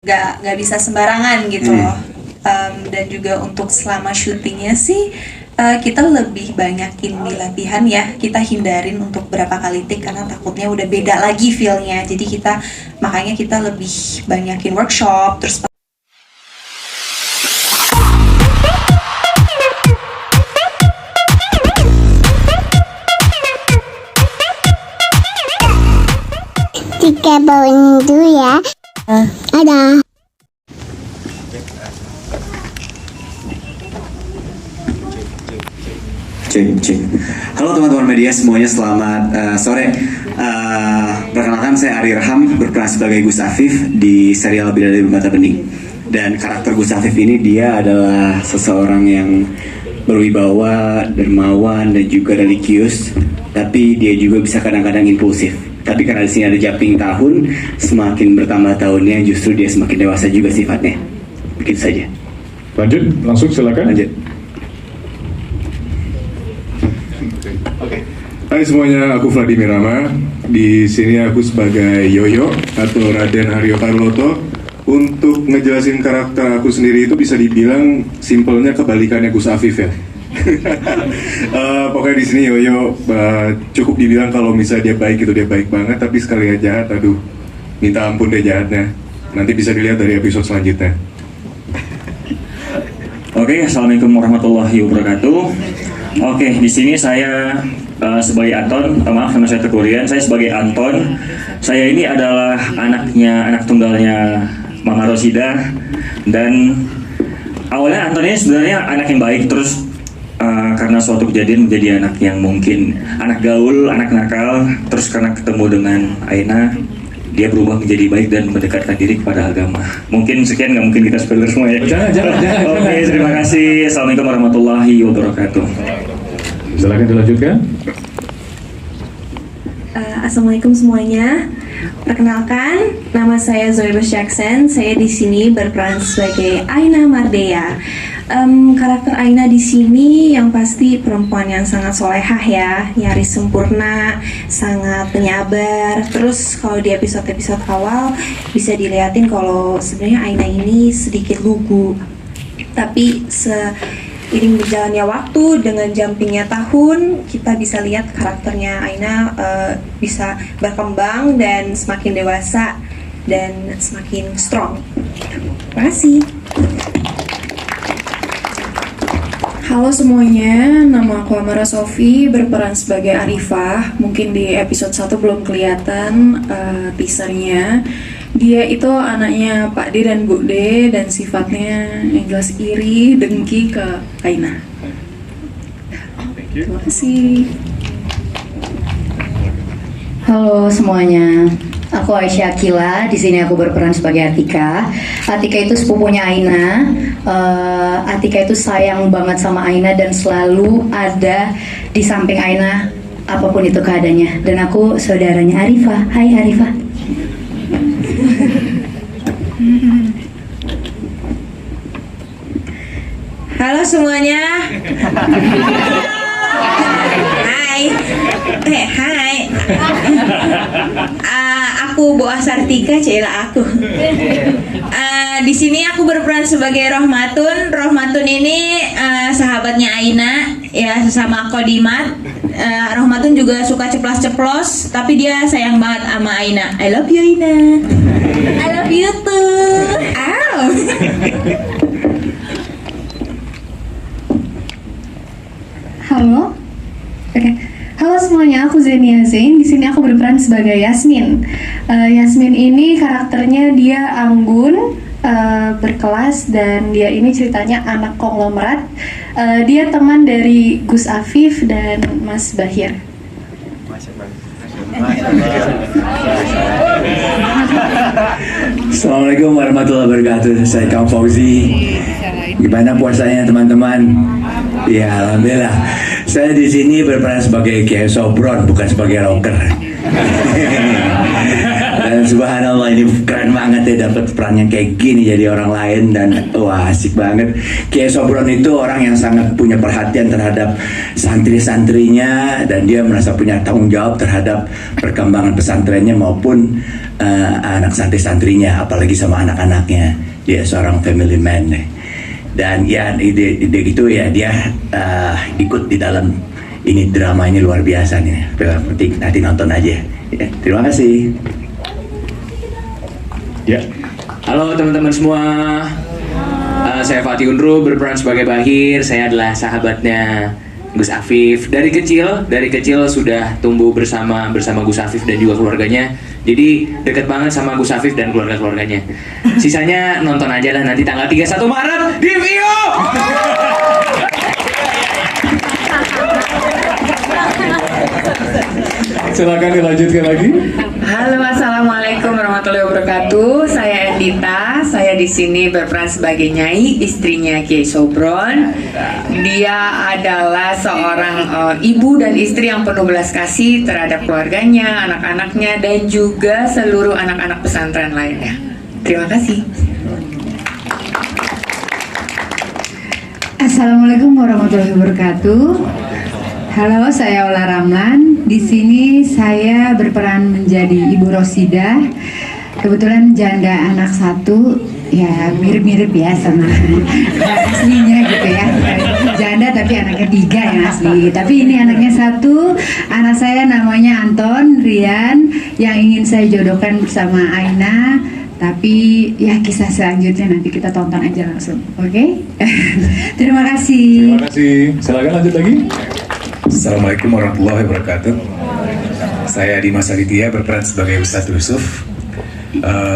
nggak bisa sembarangan gitu loh. Dan juga untuk selama syutingnya sih kita lebih banyakin di latihan ya, kita hindarin untuk berapa kali take karena takutnya udah beda lagi feel-nya, jadi makanya kita lebih banyakin workshop. Terus Tika bawain dulu ya. Ada. Cek. Halo teman-teman media semuanya, selamat sore. Perkenalkan, saya Ari Raham, berperan sebagai Gus Afif di serial Bidadari Bermata Bening. Dan karakter Gus Afif ini dia adalah seseorang yang berwibawa, dermawan, dan juga religius. Tapi dia juga bisa kadang-kadang impulsif. Tapi karena di sini ada jumping tahun, semakin bertambah tahunnya justru dia semakin dewasa juga sifatnya. Begitu saja. Lanjut, langsung silakan. Lanjut. Hai semuanya, aku Vladimir Rama. Di sini aku sebagai Yoyo atau Raden Haryo Carloto. Untuk ngejelasin karakter aku sendiri itu bisa dibilang simpelnya kebalikannya Gus Afif ya. Pokoknya di sini Yoyo cukup dibilang kalau misalnya dia baik itu dia baik banget, tapi sekali jahat, aduh, minta ampun deh jahatnya. Nanti bisa dilihat dari episode selanjutnya. Oke, assalamualaikum warahmatullahi wabarakatuh. Oke, di sini saya sebagai Anton, maaf nama saya Tekurian, saya sebagai Anton. Saya ini adalah anak tunggalnya Mama Rosida, dan awalnya Anton ini sebenarnya anak yang baik, terus karena suatu kejadian menjadi anak yang mungkin anak gaul, anak nakal, terus karena ketemu dengan Aina, dia berubah menjadi baik dan mendekatkan diri kepada agama. Mungkin sekian, nggak mungkin kita spoiler semua ya. Jangan. Oke, terima kasih. Assalamualaikum warahmatullahi wabarakatuh. Silakan dilanjutkan. Assalamualaikum semuanya. Perkenalkan, nama saya Zoe Jackson. Saya di sini berperan sebagai Aina Mardea. Karakter Aina di sini yang pasti perempuan yang sangat solehah ya, nyaris sempurna, sangat penyabar. Terus kalau di episode-episode awal bisa dilihatin kalau sebenarnya Aina ini sedikit lugu. Tapi seiring berjalannya waktu dengan jumpingnya tahun, kita bisa lihat karakternya Aina bisa berkembang dan semakin dewasa dan semakin strong. Terima kasih. Halo semuanya, nama aku Amara Sofi, berperan sebagai Arifah. Mungkin di episode 1 belum kelihatan teasernya. Dia itu anaknya Pak D dan Bu D, dan sifatnya yang jelas iri, dengki ke Aina. Terima kasih. Halo semuanya, aku Aisyah Akila. Di sini aku berperan sebagai Atika. Atika itu sepupunya Aina. Atika itu sayang banget sama Aina dan selalu ada di samping Aina apapun itu keadaannya. Dan aku saudaranya Arifah. Hai Arifah. Halo semuanya. Hai. Hai. Aku Boa Sartika, Cila aku. Di sini aku berperan sebagai Rohmatun. Rohmatun ini sahabatnya Aina, ya sesama Kodimat. Rohmatun juga suka ceplos-ceplos, tapi dia sayang banget sama Aina. I love you Aina. I love you too. Ow. Halo. Oke. Halo semuanya, aku Zenia Zain. Di sini aku berperan sebagai Yasmin. Yasmin ini karakternya dia anggun, berkelas, dan dia ini ceritanya anak konglomerat. Dia teman dari Gus Afif dan Mas Bahir. Assalamualaikum warahmatullahi wabarakatuh. Saya Kang Fauzi. Gimana puasanya teman-teman? Ya alhamdulillah. Saya di sini berperan sebagai Kiai Sobron, bukan sebagai rocker. Dan subhanallah, ini keren banget ya dapat peran yang kayak gini jadi orang lain, dan wah asik banget. Kiai Sobron itu orang yang sangat punya perhatian terhadap santri-santrinya, dan dia merasa punya tanggung jawab terhadap perkembangan pesantrennya maupun anak santri-santrinya, apalagi sama anak-anaknya. Dia seorang family man nih. Dan ya ide itu ya dia ikut di dalam ini, drama ini luar biasa nih. Penting nanti nonton aja. Ya, terima kasih. Ya. Halo teman-teman semua. Saya Fatih Unru berperan sebagai Bahir. Saya adalah sahabatnya Gus Afif. Dari kecil sudah tumbuh bersama Gus Afif dan juga keluarganya. Jadi deket banget sama Gus Afif dan keluarganya. Sisanya nonton aja lah nanti tanggal 31 Maret di Vio. Silakan dilanjutkan lagi. Halo, assalamualaikum warahmatullahi wabarakatuh. Saya Endita. Saya di sini berperan sebagai Nyai, istrinya Kiai Sobron. Dia adalah seorang ibu dan istri yang penuh belas kasih terhadap keluarganya, anak-anaknya, dan juga seluruh anak-anak pesantren lainnya. Terima kasih. Assalamualaikum warahmatullahi wabarakatuh. Halo, saya Ola Ramlan. Di sini saya berperan menjadi Ibu Rosida. Kebetulan janda anak satu, ya mirip-mirip ya sama aslinya gitu ya. Janda tapi anaknya 3 yang asli. Tapi ini anaknya 1. Anak saya namanya Anton Rian yang ingin saya jodohkan bersama Aina. Tapi ya kisah selanjutnya nanti kita tonton aja langsung. Oke? Terima kasih. Terima kasih. Silakan lanjut lagi. Assalamualaikum warahmatullahi wabarakatuh. Saya Dimas Aditya berperan sebagai Ustadz Yusuf.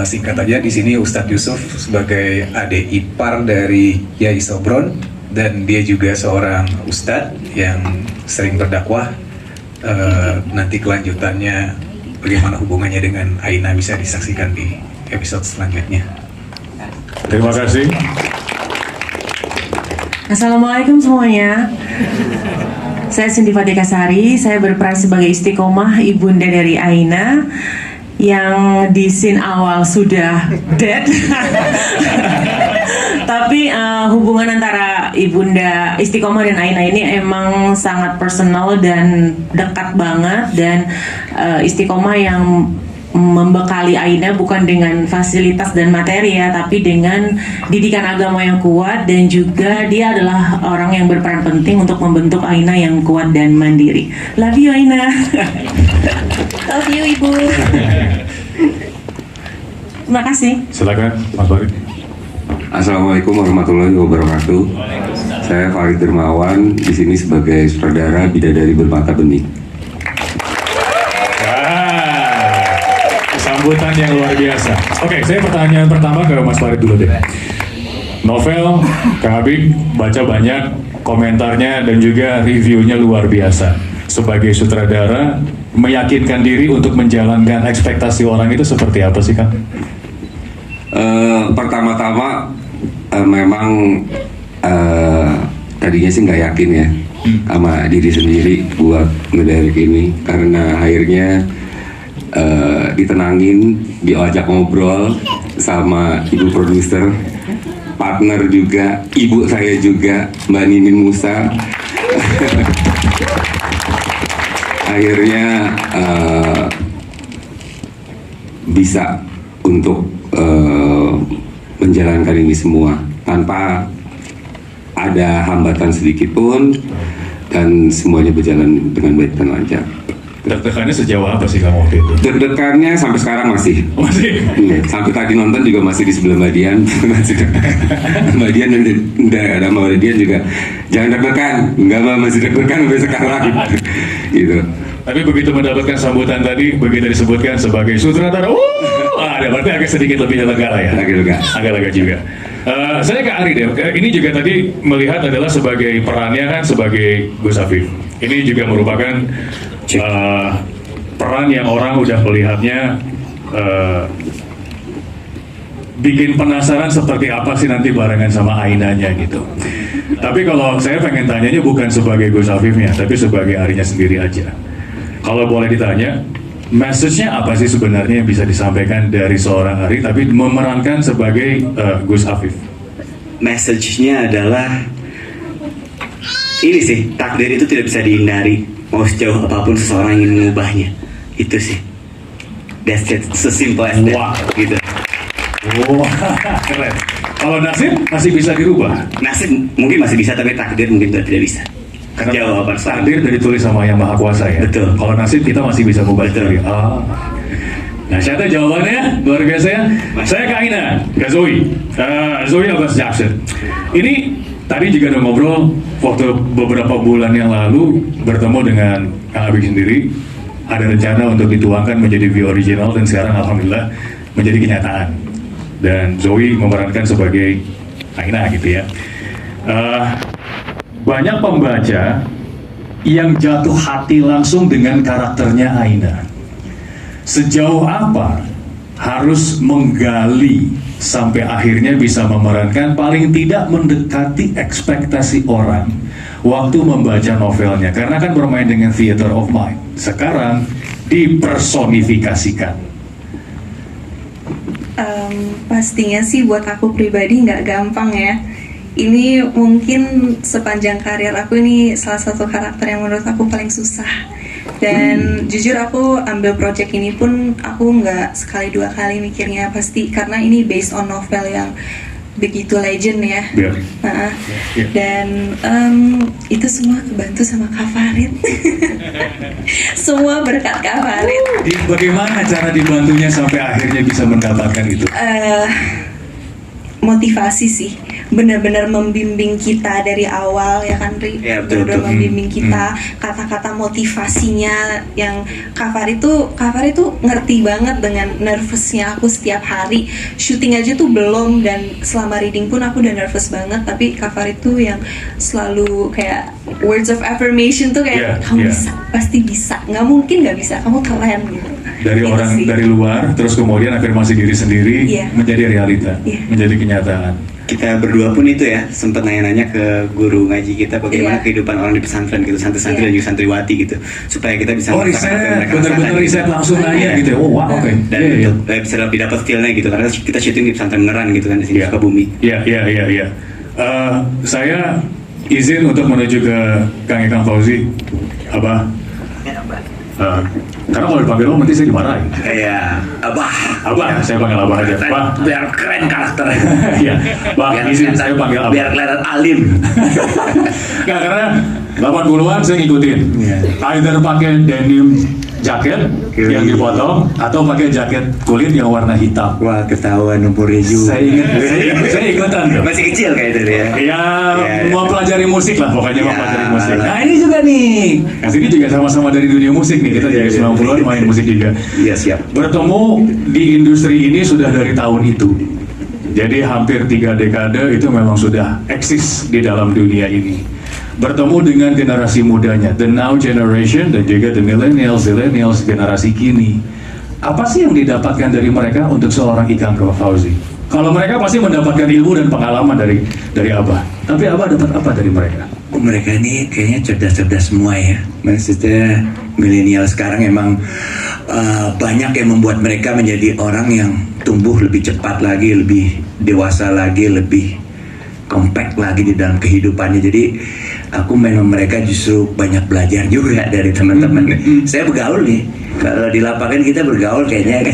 Singkat aja, di sini Ustadz Yusuf sebagai adik ipar dari Yai Sobron, dan dia juga seorang ustadz yang sering berdakwah. Nanti kelanjutannya bagaimana hubungannya dengan Aina bisa disaksikan di episode selanjutnya. Terima kasih. Assalamualaikum semuanya. Saya Cindy Fatika Sari, saya berperan sebagai Istiqomah, ibunda dari Aina yang di scene awal sudah dead. Tapi hubungan antara ibunda Istiqomah dan Aina ini emang sangat personal dan dekat banget, dan Istiqomah yang membekali Aina bukan dengan fasilitas dan materi ya, tapi dengan didikan agama yang kuat, dan juga dia adalah orang yang berperan penting untuk membentuk Aina yang kuat dan mandiri. Love you Aina. Love you Ibu. Terima kasih. Silakan Mas Farid. Assalamualaikum warahmatullahi wabarakatuh. Saya Farid Dermawan, di sini sebagai sutradara Bidadari Bermata Bening. Sambutan yang luar biasa. Oke, saya pertanyaan pertama ke Mas Farid dulu deh. Novel, Kak Habib baca banyak komentarnya dan juga reviewnya luar biasa. Sebagai sutradara, meyakinkan diri untuk menjalankan ekspektasi orang itu seperti apa sih, Kak? Pertama-tama memang tadinya sih nggak yakin ya sama diri sendiri buat ngedirect ini, karena akhirnya ditenangin, diajak ngobrol sama ibu produser, partner juga, ibu saya juga, Mbak Ninin Musa. Akhirnya bisa untuk menjalankan ini semua tanpa ada hambatan sedikit pun, dan semuanya berjalan dengan baik dan lancar. Deg-degannya sejauh apa sih kamu waktu itu? Deg-degannya sampai sekarang masih. Sampai tadi nonton juga masih di sebelah Mbak Dian. Mbak Dian dan Mbak Dian juga jangan deg-degan, enggak masih deg-degan sampai sekarang. Gitu. Tapi begitu mendapatkan sambutan tadi, begitu disebutkan sebagai sutradara, ada berarti agak sedikit lebih lega lah ya. Agak lega juga. Saya ke Ari deh. Ini juga tadi melihat adalah sebagai perannya kan sebagai Gus Afif. Ini juga merupakan peran yang orang udah melihatnya bikin penasaran seperti apa sih nanti barengan sama Ainanya gitu. Tapi kalau saya pengen tanyanya bukan sebagai Gus Afifnya, tapi sebagai Arinya sendiri aja. Kalau boleh ditanya, message-nya apa sih sebenarnya yang bisa disampaikan dari seorang Ari tapi memerankan sebagai Gus Afif? Message-nya adalah ini sih, takdir itu tidak bisa dihindari. Mau sejauh apapun seseorang ingin mengubahnya, itu sih. That's it, sesimpel as that. Gitu. Wah, keren. Kalau nasib masih bisa dirubah. Nasib mungkin masih bisa, tapi takdir mungkin sudah tidak bisa. Karena Jawaban takdir dari ditulis sama Yang Maha Kuasa ya. Betul. Kalau nasib kita masih bisa mubah dari. Nah, siapa jawabannya? Luar biasa ya. Saya ke Aina, ke Zoe. Zoe Abbas Jackson. Ini tadi juga udah ngobrol waktu beberapa bulan yang lalu bertemu dengan Kang Abi sendiri. Ada rencana untuk dituangkan menjadi view original dan sekarang alhamdulillah menjadi kenyataan. Dan Zoe memerankan sebagai Aina gitu ya. Banyak pembaca yang jatuh hati langsung dengan karakternya Aina. Sejauh apa harus menggali sampai akhirnya bisa memerankan paling tidak mendekati ekspektasi orang waktu membaca novelnya, karena kan bermain dengan theater of mind. Sekarang dipersonifikasikan. Pastinya sih buat aku pribadi nggak gampang ya. Ini mungkin sepanjang karir aku ini salah satu karakter yang menurut aku paling susah. Dan jujur aku ambil project ini pun aku nggak sekali dua kali mikirnya, pasti karena ini based on novel yang begitu legend ya. Dan itu semua kebantu sama Kak Farid. Semua berkat Kak Farid. Bagaimana cara dibantunya sampai akhirnya bisa mendapatkan itu? Motivasi sih, benar-benar membimbing kita dari awal ya kan Ri, benar-benar membimbing kita, kata-kata motivasinya yang Kak Farid tuh ngerti banget dengan nervousnya aku setiap hari. Syuting aja tuh belum, dan selama reading pun aku udah nervous banget, tapi Kak Farid tuh yang selalu kayak words of affirmation tuh kayak kamu bisa, pasti bisa, nggak mungkin nggak bisa, kamu keren gitu. Dari gitu orang sih. dari luar, terus kemudian afirmasi diri sendiri menjadi realita, menjadi kenyataan. Kita berdua pun itu ya sempat nanya-nanya ke guru ngaji kita bagaimana kehidupan orang di pesantren gitu, santri-santri dan juga santriwati gitu, supaya kita bisa riset, benar-benar riset langsung nanya gitu ya. Oh wow, oke. Dan untuk bisa lebih dapat feel-nya gitu, karena kita syuting di pesantren beneran gitu kan di sini Sukabumi. Iya. Saya izin untuk menuju ke Kang Ikang Fauzi, Abah. Karena kalau dipanggil lo nanti saya dimarahin. Iya, Abah. Saya panggil Abah aja. Bah. Biar keren karakternya. Iya, Bah, izin saya panggil Abah. Biar kelihatan alim. Nggak, karena 80-an saya ngikutin. Either pakai denim jaket yang dipotong atau pakai jaket kulit yang warna hitam. Wah, ketahuan umurnya juga. Saya ikutan tuh. Masih kecil kayak itu ya. Iya, mau pelajari musik lah pokoknya, mau pelajari musik. Nah ini juga nih, ini juga sama-sama dari dunia musik nih, kita dari 90-an main musik juga. Iya, siap. Bertemu di industri ini sudah dari tahun itu. Jadi hampir 3 dekade itu memang sudah eksis di dalam dunia ini. Bertemu dengan generasi mudanya, the now generation, dan juga the millennials, generasi kini. Apa sih yang didapatkan dari mereka untuk seorang Ikang Fauzi? Kalau mereka pasti mendapatkan ilmu dan pengalaman dari Abah. Tapi Abah dapat apa dari mereka? Mereka ini kayaknya cerdas-cerdas semua ya. Maksudnya milenial sekarang emang banyak yang membuat mereka menjadi orang yang tumbuh lebih cepat lagi, lebih dewasa lagi, lebih compact lagi di dalam kehidupannya. Jadi aku memang mereka justru banyak belajar juga dari teman-teman. Saya bergaul nih, kalau di lapangan kita bergaul kayaknya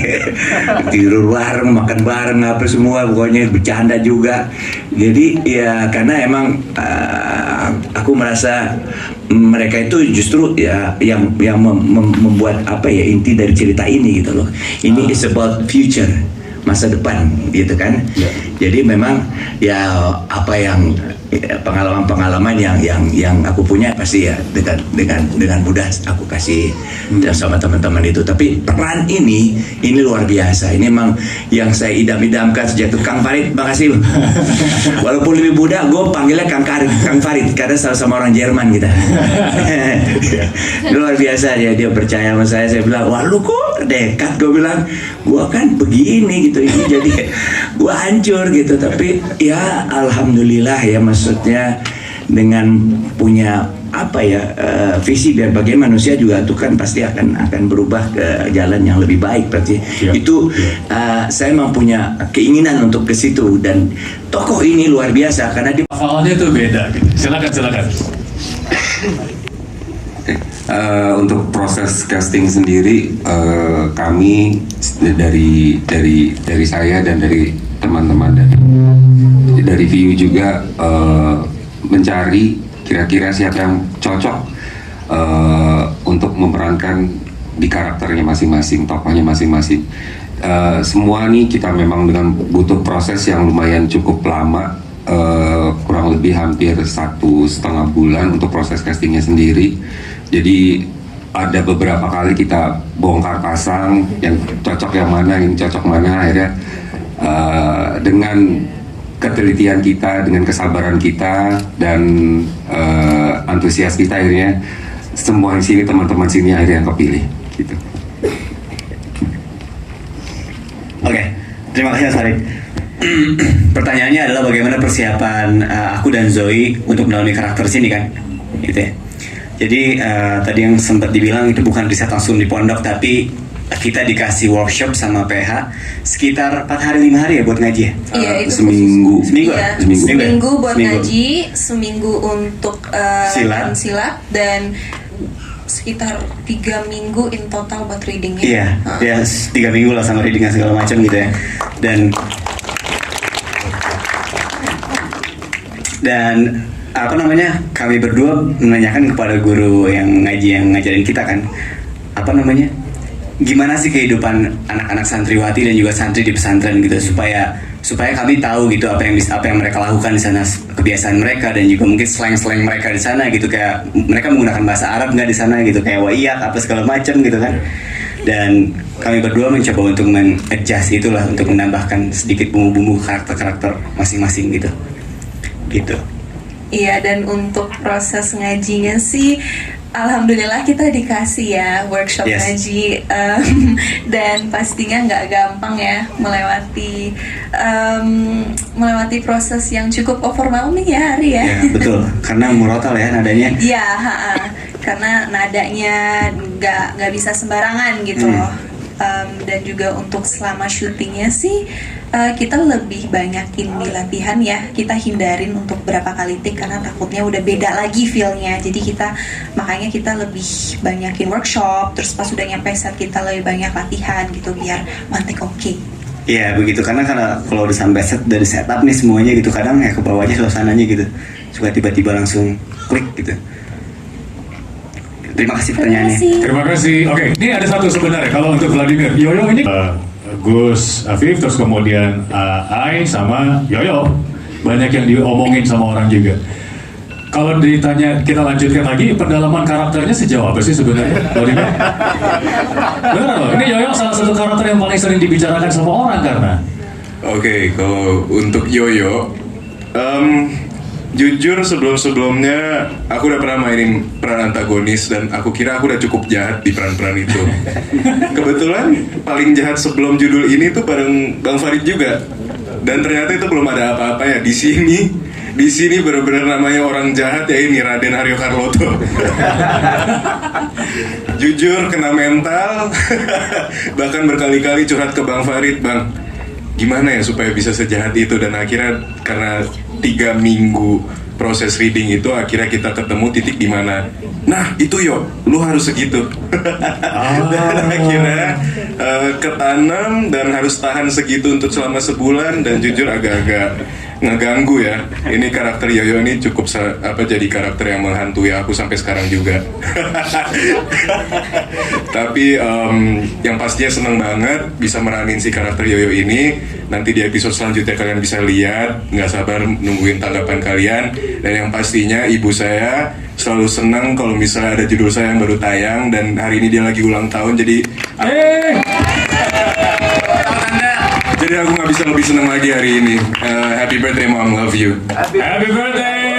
tidur bareng, makan bareng, apa semua, pokoknya bercanda juga. Jadi ya karena emang aku merasa mereka itu justru ya yang membuat apa ya inti dari cerita ini gitu loh. Ini is about future, masa depan gitu kan. Jadi memang ya apa yang pengalaman-pengalaman yang aku punya pasti ya dengan mudah aku kasih sama teman-teman itu. Tapi peran ini luar biasa. Ini memang yang saya idam-idamkan sejak itu. Kang Farid, makasih. Walaupun lebih muda, gue panggilnya Kang Farid karena sama orang Jerman kita. Luar biasa dia percaya sama saya. Saya bilang, wah lu kok dekat. Gue bilang, gue kan begini gitu. Ini jadi gue hancur gitu. Tapi ya alhamdulillah ya, maksudnya dengan punya apa ya visi biar bagaimana manusia juga itu kan pasti akan berubah ke jalan yang lebih baik. Berarti itu saya memang punya keinginan untuk ke situ, dan tokoh ini luar biasa karena dia hafalannya tuh beda gitu. Silakan. Oke. Untuk proses casting sendiri, kami dari saya dan dari teman-teman dari VIU juga mencari kira-kira siapa yang cocok untuk memerankan di karakternya masing-masing, tokohnya masing-masing. Semua nih kita memang dengan butuh proses yang lumayan cukup lama, kurang lebih hampir 1,5 bulan untuk proses castingnya sendiri. Jadi ada beberapa kali kita bongkar pasang yang cocok yang mana, akhirnya dengan ketelitian kita, dengan kesabaran kita dan antusias kita, akhirnya semua di sini, teman-teman sini akhirnya yang kepilih gitu. Oke, terima kasih Mas Farid. Pertanyaannya adalah bagaimana persiapan aku dan Zoe untuk mendalami karakter sini kan, gitu ya. Jadi tadi yang sempat dibilang itu bukan riset langsung di pondok, tapi kita dikasih workshop sama PH sekitar 4 hari 5 hari ya buat ngaji ya. Iya, itu seminggu. Iya, seminggu buat Seminggu. ngaji, seminggu untuk silat dan sekitar 3 minggu in total buat readingnya. Iya, ya 3 minggu lah sama reading segala macam gitu ya. Dan apa namanya, kami berdua menanyakan kepada guru yang ngajarin kita kan, apa namanya, gimana sih kehidupan anak-anak santriwati dan juga santri di pesantren gitu, supaya kami tahu gitu apa yang mereka lakukan di sana, kebiasaan mereka dan juga mungkin slang mereka di sana gitu, kayak mereka menggunakan bahasa Arab nggak di sana gitu, kayak waiyak apa segala macam gitu kan. Dan kami berdua mencoba untuk men-adjust itulah, untuk menambahkan sedikit bumbu-bumbu karakter masing-masing gitu. Iya, dan untuk proses ngajinya sih alhamdulillah kita dikasih ya workshop ngaji, dan pastinya nggak gampang ya melewati proses yang cukup overwhelming ya Ari ya. Ya betul, karena murotal ya nadanya. Iya, karena nadanya nggak bisa sembarangan gitu loh. Dan juga untuk selama syutingnya sih kita lebih banyakin di latihan ya, kita hindarin untuk berapa kali take karena takutnya udah beda lagi feelnya. Jadi makanya kita lebih banyakin workshop, terus pas udah nyampe set kita lebih banyak latihan gitu biar one take oke. Iya begitu, karena kalau udah sampai set dari setup nih semuanya gitu, kadang ya ke bawahnya suasananya gitu, suka tiba-tiba langsung klik gitu. Terima kasih pertanyaannya. Terima kasih. Oke, ini ada satu sebenarnya kalau untuk Vladimir. Yoyo ini Gus Afif, terus kemudian Ai sama Yoyo. Banyak yang diomongin sama orang juga. Kalau ditanya, kita lanjutkan lagi, pendalaman karakternya sejauh apa sih sebenarnya? Vladimir? Benar loh, ini Yoyo salah satu karakter yang paling sering dibicarakan sama orang karena. Oke, kalau untuk Yoyo, jujur sebelumnya aku udah pernah mainin peran antagonis dan aku kira aku udah cukup jahat di peran-peran itu. Kebetulan paling jahat sebelum judul ini tuh bareng Bang Farid juga, dan ternyata itu belum ada apa-apanya. Di sini benar-benar namanya orang jahat ya ini Raden Haryo Carloto. Jujur kena mental, bahkan berkali-kali curhat ke Bang Farid, Bang, gimana ya supaya bisa sejahat itu. Dan akhirnya karena 3 minggu proses reading itu, akhirnya kita ketemu titik di mana, nah itu yo, lu harus segitu. Dan akhirnya ketanam dan harus tahan segitu untuk selama sebulan, dan jujur agak-agak ngeganggu ya. Ini karakter Yoyo ini cukup jadi karakter yang menghantui aku sampai sekarang juga. Tapi yang pastinya seneng banget bisa meranin si karakter Yoyo ini. Nanti di episode selanjutnya kalian bisa lihat, nggak sabar nungguin tanggapan kalian. Dan yang pastinya ibu saya selalu senang kalau misalnya ada judul saya yang baru tayang, dan hari ini dia lagi ulang tahun, jadi aku nggak bisa lebih senang lagi hari ini. Happy birthday mom, love you. Happy birthday.